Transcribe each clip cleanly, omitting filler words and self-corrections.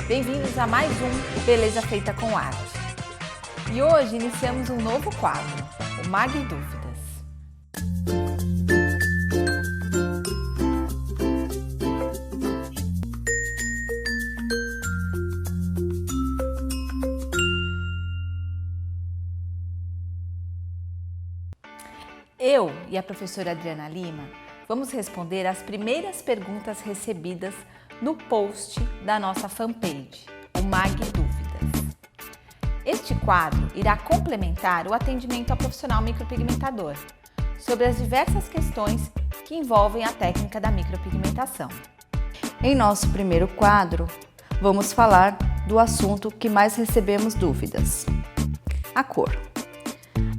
Bem-vindos a mais um Beleza Feita com Arte. E hoje iniciamos um novo quadro, o Mag Dúvidas. Eu e a professora Adriana Lima vamos responder as primeiras perguntas recebidas no post da nossa fanpage, o Mag Dúvidas. Este quadro irá complementar o atendimento ao profissional micropigmentador sobre as diversas questões que envolvem a técnica da micropigmentação. Em nosso primeiro quadro, vamos falar do assunto que mais recebemos dúvidas: a cor.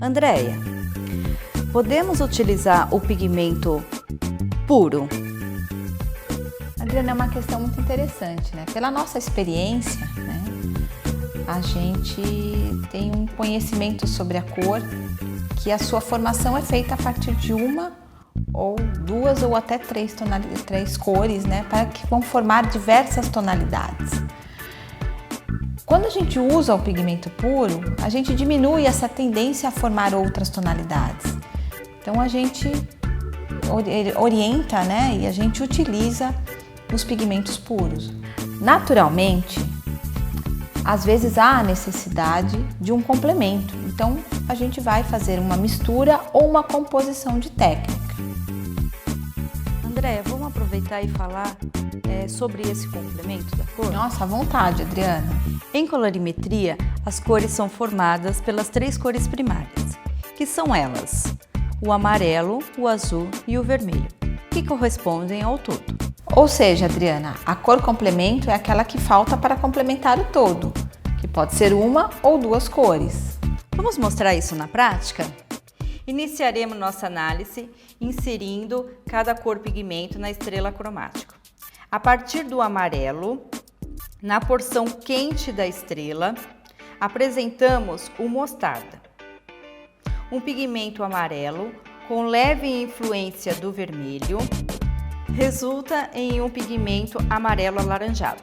Andréia, podemos utilizar o pigmento puro? Adriana, é uma questão muito interessante, né? Pela nossa experiência, né, a gente tem um conhecimento sobre a cor, que a sua formação é feita a partir de uma ou duas ou até três cores, né, para que vão formar diversas tonalidades. Quando a gente usa o pigmento puro, a gente diminui essa tendência a formar outras tonalidades. Então a gente orienta, né, e a gente utiliza os pigmentos puros. Naturalmente, às vezes há a necessidade de um complemento, então a gente vai fazer uma mistura ou uma composição de técnica. Andréia, vamos aproveitar e falar sobre esse complemento da cor? Nossa, à vontade, Adriana. Em colorimetria, as cores são formadas pelas três cores primárias, que são elas: o amarelo, o azul e o vermelho, que correspondem ao todo. Ou seja, Adriana, a cor complemento é aquela que falta para complementar o todo, que pode ser uma ou duas cores. Vamos mostrar isso na prática? Iniciaremos nossa análise inserindo cada cor pigmento na estrela cromática. A partir do amarelo, na porção quente da estrela, apresentamos o mostarda, um pigmento amarelo com leve influência do vermelho, resulta em um pigmento amarelo alaranjado.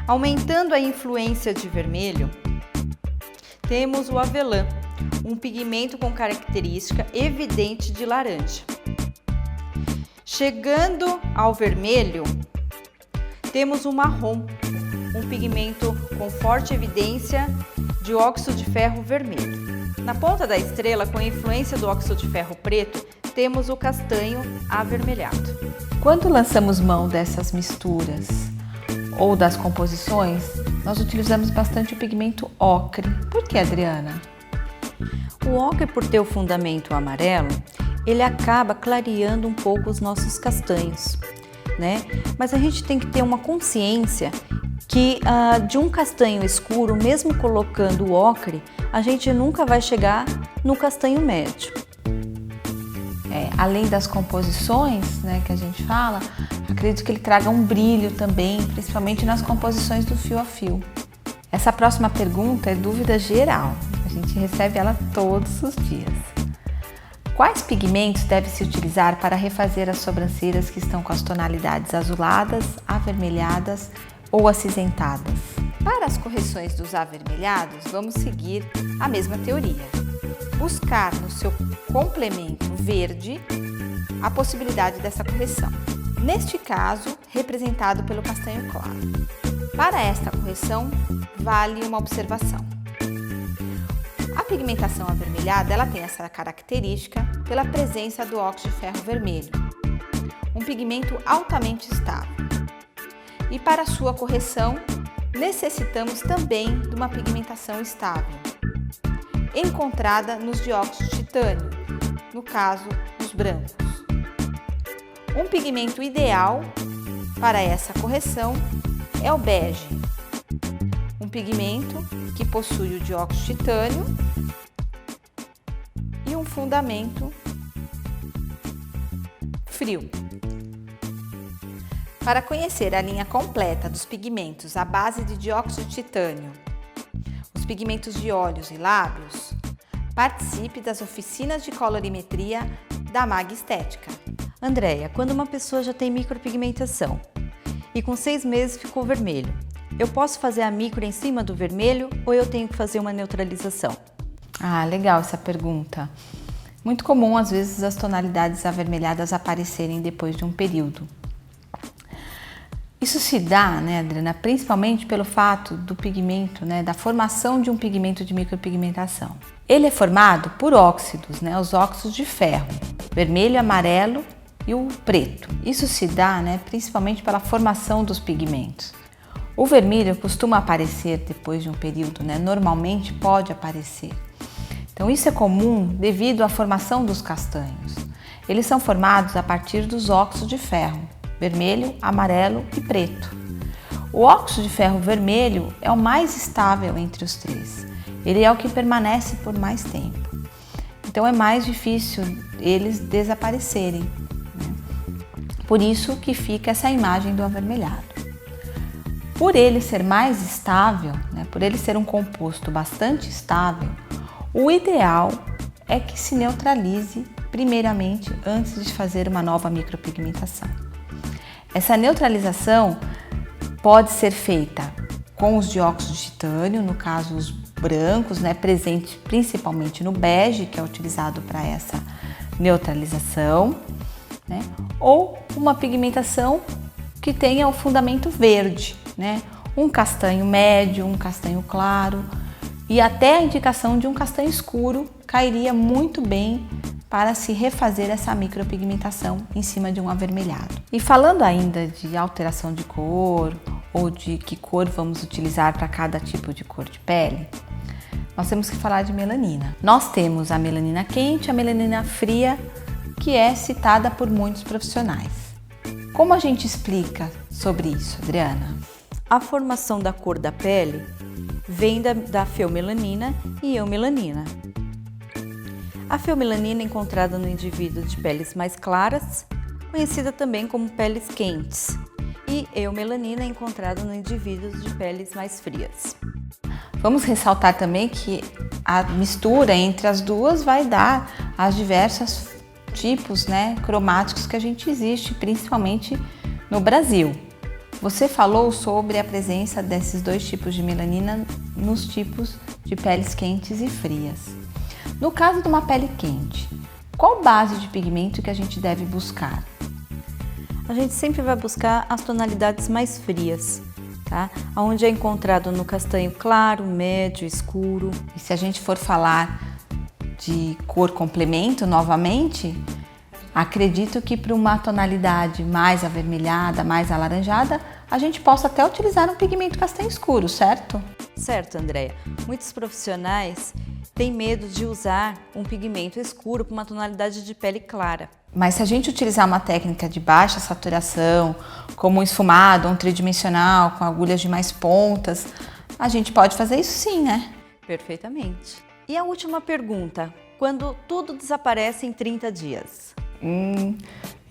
Aumentando a influência de vermelho, temos o avelã, um pigmento com característica evidente de laranja. Chegando ao vermelho, temos o marrom, um pigmento com forte evidência de óxido de ferro vermelho. Na ponta da estrela, com a influência do óxido de ferro preto, temos o castanho avermelhado. Quando lançamos mão dessas misturas ou das composições, nós utilizamos bastante o pigmento ocre. Por que, Adriana? O ocre, por ter o fundamento amarelo, ele acaba clareando um pouco os nossos castanhos, né? Mas a gente tem que ter uma consciência que de um castanho escuro, mesmo colocando o ocre, a gente nunca vai chegar no castanho médio. Além das composições, né, que a gente fala, acredito que ele traga um brilho também, principalmente nas composições do fio a fio. Essa próxima pergunta é dúvida geral, a gente recebe ela todos os dias. Quais pigmentos deve-se utilizar para refazer as sobrancelhas que estão com as tonalidades azuladas, avermelhadas ou acinzentadas? Para as correções dos avermelhados, vamos seguir a mesma teoria. Buscar no seu complemento verde a possibilidade dessa correção. Neste caso, representado pelo castanho claro. Para esta correção, vale uma observação. A pigmentação avermelhada, ela tem essa característica pela presença do óxido de ferro vermelho, um pigmento altamente estável. E para sua correção, necessitamos também de uma pigmentação estável, encontrada nos dióxidos de titânio, no caso dos brancos. Um pigmento ideal para essa correção é o bege, um pigmento que possui o dióxido de titânio e um fundamento frio. Para conhecer a linha completa dos pigmentos à base de dióxido de titânio, os pigmentos de olhos e lábios, participe das oficinas de colorimetria da Mag Estética. Andréia, quando uma pessoa já tem micropigmentação e com 6 meses ficou vermelho, eu posso fazer a micro em cima do vermelho ou eu tenho que fazer uma neutralização? Ah, legal essa pergunta. Muito comum, às vezes, as tonalidades avermelhadas aparecerem depois de um período. Isso se dá, né, Adriana, principalmente pelo fato do pigmento, né, da formação de um pigmento de micropigmentação. Ele é formado por óxidos, né, os óxidos de ferro, vermelho, amarelo e o preto. Isso se dá, né, principalmente pela formação dos pigmentos. O vermelho costuma aparecer depois de um período, né, normalmente pode aparecer. Então isso é comum devido à formação dos castanhos. Eles são formados a partir dos óxidos de ferro, vermelho, amarelo e preto. O óxido de ferro vermelho é o mais estável entre os três. Ele é o que permanece por mais tempo. Então é mais difícil eles desaparecerem, né? Por isso que fica essa imagem do avermelhado. Por ele ser mais estável, né, por ele ser um composto bastante estável, o ideal é que se neutralize primeiramente antes de fazer uma nova micropigmentação. Essa neutralização pode ser feita com os dióxidos de titânio, no caso os brancos, né, presentes principalmente no bege, que é utilizado para essa neutralização, né, ou uma pigmentação que tenha o fundamento verde, né, um castanho médio, um castanho claro, e até a indicação de um castanho escuro cairia muito bem para se refazer essa micropigmentação em cima de um avermelhado. E falando ainda de alteração de cor ou de que cor vamos utilizar para cada tipo de cor de pele, nós temos que falar de melanina. Nós temos a melanina quente, a melanina fria, que é citada por muitos profissionais. Como a gente explica sobre isso, Adriana? A formação da cor da pele vem da feomelanina e eumelanina. A feomelanina é encontrada no indivíduo de peles mais claras, conhecida também como peles quentes, e eumelanina é encontrada no indivíduo de peles mais frias. Vamos ressaltar também que a mistura entre as duas vai dar as diversos tipos, né, cromáticos que a gente existe, principalmente no Brasil. Você falou sobre a presença desses dois tipos de melanina nos tipos de peles quentes e frias. No caso de uma pele quente, qual base de pigmento que a gente deve buscar? A gente sempre vai buscar as tonalidades mais frias, tá? Onde é encontrado no castanho claro, médio, escuro. E se a gente for falar de cor complemento novamente, acredito que para uma tonalidade mais avermelhada, mais alaranjada, a gente possa até utilizar um pigmento castanho escuro, certo? Certo, Andréia. Muitos profissionais têm medo de usar um pigmento escuro para uma tonalidade de pele clara. Mas se a gente utilizar uma técnica de baixa saturação, como um esfumado, um tridimensional, com agulhas de mais pontas, a gente pode fazer isso sim, né? Perfeitamente. E a última pergunta, quando tudo desaparece em 30 dias?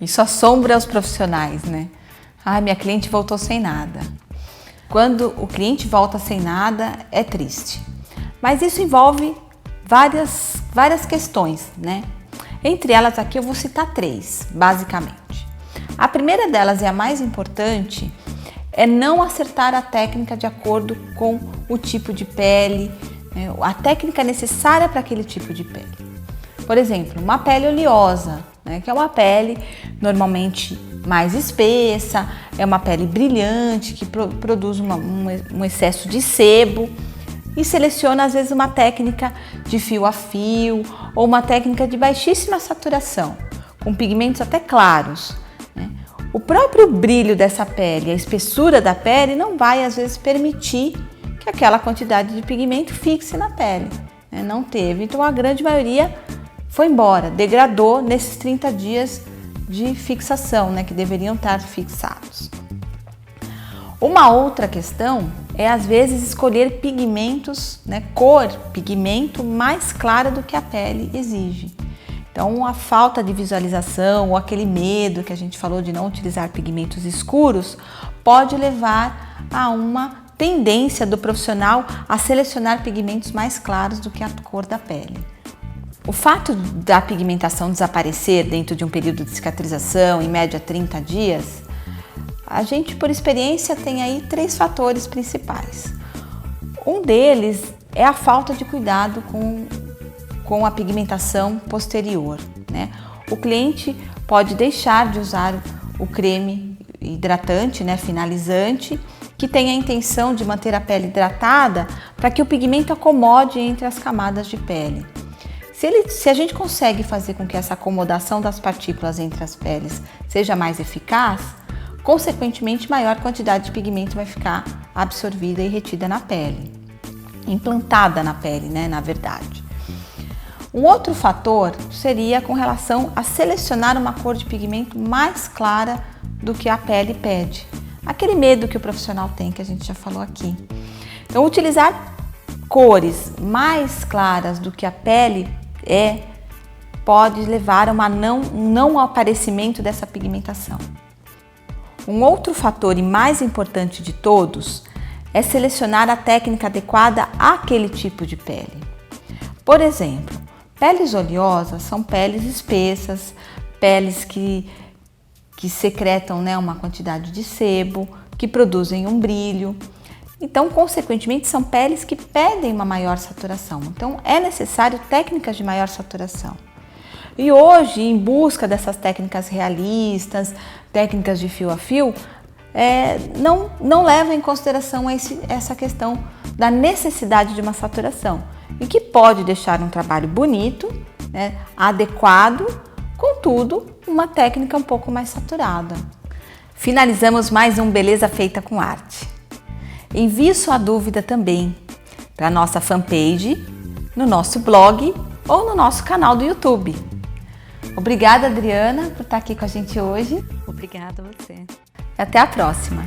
Isso assombra os profissionais, né? Ai, minha cliente voltou sem nada. Quando o cliente volta sem nada, é triste. Mas isso envolve várias questões, né? Entre elas aqui eu vou citar 3, basicamente. A primeira delas e a mais importante é não acertar a técnica de acordo com o tipo de pele, né? A técnica necessária para aquele tipo de pele. Por exemplo, uma pele oleosa, né, que é uma pele normalmente mais espessa, é uma pele brilhante, que produz um excesso de sebo, e seleciona às vezes uma técnica de fio a fio ou uma técnica de baixíssima saturação, com pigmentos até claros, né? O próprio brilho dessa pele, a espessura da pele não vai às vezes permitir que aquela quantidade de pigmento fixe na pele, né? Não teve, então a grande maioria foi embora, degradou nesses 30 dias de fixação, né, que deveriam estar fixados. Uma outra questão é às vezes escolher pigmentos, né, pigmento mais clara do que a pele exige. Então a falta de visualização ou aquele medo que a gente falou de não utilizar pigmentos escuros pode levar a uma tendência do profissional a selecionar pigmentos mais claros do que a cor da pele. O fato da pigmentação desaparecer dentro de um período de cicatrização, em média 30 dias, A gente, por experiência, tem aí 3 fatores principais. Um deles é a falta de cuidado com a pigmentação posterior, né? O cliente pode deixar de usar o creme hidratante, né, finalizante, que tem a intenção de manter a pele hidratada para que o pigmento acomode entre as camadas de pele. Se a gente consegue fazer com que essa acomodação das partículas entre as peles seja mais eficaz, consequentemente maior quantidade de pigmento vai ficar absorvida e retida na pele, implantada na pele, né, na verdade. Um outro fator seria com relação a selecionar uma cor de pigmento mais clara do que a pele pede. Aquele medo que o profissional tem, que a gente já falou aqui. Então, utilizar cores mais claras do que a pele pode levar a um não aparecimento dessa pigmentação. Um outro fator e mais importante de todos é selecionar a técnica adequada àquele tipo de pele. Por exemplo, peles oleosas são peles espessas, peles que secretam, né, uma quantidade de sebo, que produzem um brilho. Então, consequentemente, são peles que pedem uma maior saturação. Então, é necessário técnicas de maior saturação. E hoje, em busca dessas técnicas realistas, técnicas de fio a fio, não leva em consideração essa questão da necessidade de uma saturação. E que pode deixar um trabalho bonito, né, adequado, contudo, uma técnica um pouco mais saturada. Finalizamos mais um Beleza Feita com Arte. Envie sua dúvida também para a nossa fanpage, no nosso blog ou no nosso canal do YouTube. Obrigada, Adriana, por estar aqui com a gente hoje. Obrigada a você. E até a próxima.